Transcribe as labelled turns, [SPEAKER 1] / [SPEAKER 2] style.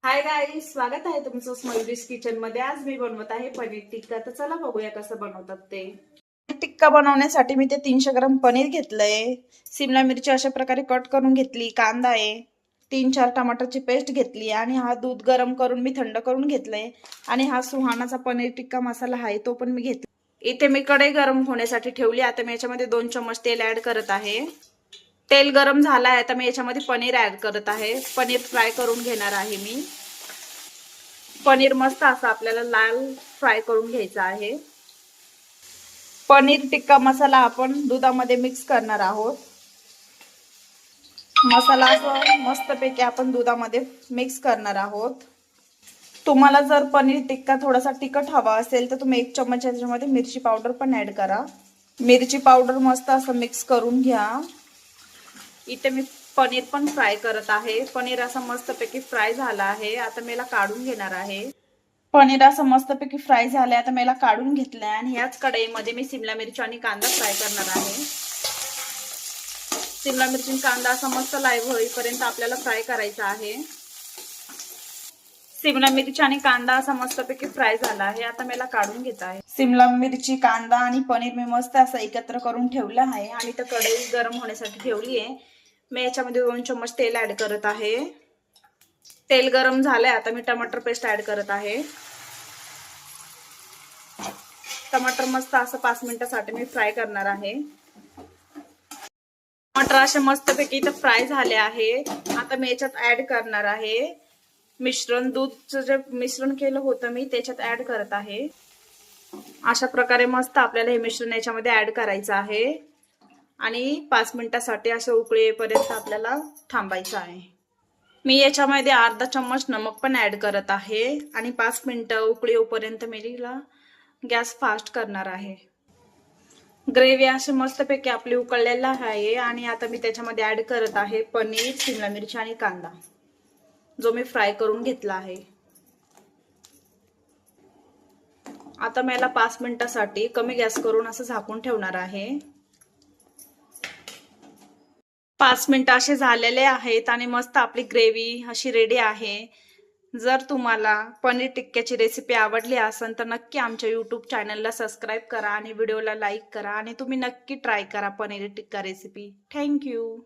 [SPEAKER 1] Hi guys, स्वागत आहे तुमचं मयुरीज किचन मध्ये। आज मी बनवत आहे पनीर टिक्का। तर चला बघूया कसं बनवतात ते। पनीर टिक्का बनवण्यासाठी मी ते 300 ग्राम पनीर घेतलंय। शिमला मिरची अशा प्रकारे कट करून घेतली, कांदा आहे, 3-4 टमाटरची पेस्ट घेतली आणि हा दूध गरम करून मी थंड करून घेतलंय आणि हा सुहानाचा पनीर टिक्का मसाला आहे तो पण मी घेतला। इथे मी कढई गरम होण्यासाठी ठेवली। आता मी याच्यामध्ये 2 चम्मच तेल ऍड करत आहे। तेल गरम झालं आहे, आता मी याच्यामध्ये पनीर ऍड करत आहे। पनीर फ्राय करून घेणार आहे मी। पनीर मस्त असं आपल्याला लाल फ्राय करून घ्यायचा आहे। पनीर टिक्का मसाला आपण दुधामध्ये मिक्स करणार आहोत। मसाला असं मस्तपैकी आपण दुधामध्ये मिक्स करणार आहोत। तुम्हाला जर पनीर टिक्का थोडासा तिखट हवा असेल तर तुम्ही 1 चम्मच याच्यामध्ये मिरची पावडर पण ऍड करा। मिरची पावडर मस्त असं मिक्स करून घ्या। इथे मी पनीर पण फ्राय करत आहे। पनीर असं मस्तपैकी फ्राय झाला आहे। आता मी याला काढून घेणार आहे। पनीर असं मस्तपैकी फ्राय झालंय, आता मी याला काढून घेतलंय आणि याच कढईमध्ये मी शिमला मिरची आणि कांदा फ्राय करणार आहे। शिमला मिरची आणि कांदा असा मस्त लाईव्ह होईपर्यंत आपल्याला फ्राय करायचा आहे। शिमला मिरची आणि कांदा असा मस्तपैकी फ्राय झाला आहे। आता मी याला काढून घेत आहे। शिमला मिरची, कांदा आणि पनीर मी मस्त असं एकत्र करून ठेवलं आहे आणि तर कढई गरम होण्यासाठी ठेवली आहे। मी याच्यामध्ये 2 चम्मच तेल ऍड करत आहे। तेल गरम झालंय, आता मी टमाटर पेस्ट ऍड करत आहे। टमाटर मस्त असं 5 मिनिटांसाठी मी फ्राय करणार आहे। टमाटर असे मस्तपैकी इथं फ्राय झाले आहे। आता मी याच्यात ऍड करणार आहे मिश्रण। दूधचं जे मिश्रण केलं होतं मी त्याच्यात ऍड करत आहे। अशा प्रकारे मस्त आपल्याला हे मिश्रण याच्यामध्ये ऍड करायचं आहे आणि 5 मिनिटांसाठी असं उकळी येईपर्यंत आपल्याला थांबायचं आहे। मी याच्यामध्ये अर्धा चम्मच नमक पण ऍड करत आहे आणि 5 मिनिटं उकळी येईपर्यंत मी गॅस फास्ट करणार आहे। ग्रेव्ही अशी मस्तपैकी आपली उकळलेला आहे आणि आता मी त्याच्यामध्ये ऍड करत आहे पनीर, शिमला मिरची आणि कांदा जो मी फ्राय करून घेतला आहे। आता मी याला 5 मिनिटांसाठी कमी गॅस करून असं झाकून ठेवणार आहे। 5 मिनिटं असे झालेले आहेत आणि मस्त आपली ग्रेव्ही अशी रेडी आहे। जर तुम्हाला पनीर टिक्क्याची रेसिपी आवडली असेल तर नक्की आमच्या YouTube चॅनलला सबस्क्राईब करा आणि व्हिडिओला लाईक करा आणि तुम्ही नक्की ट्राय करा पनीर टिक्का रेसिपी। थँक्यू।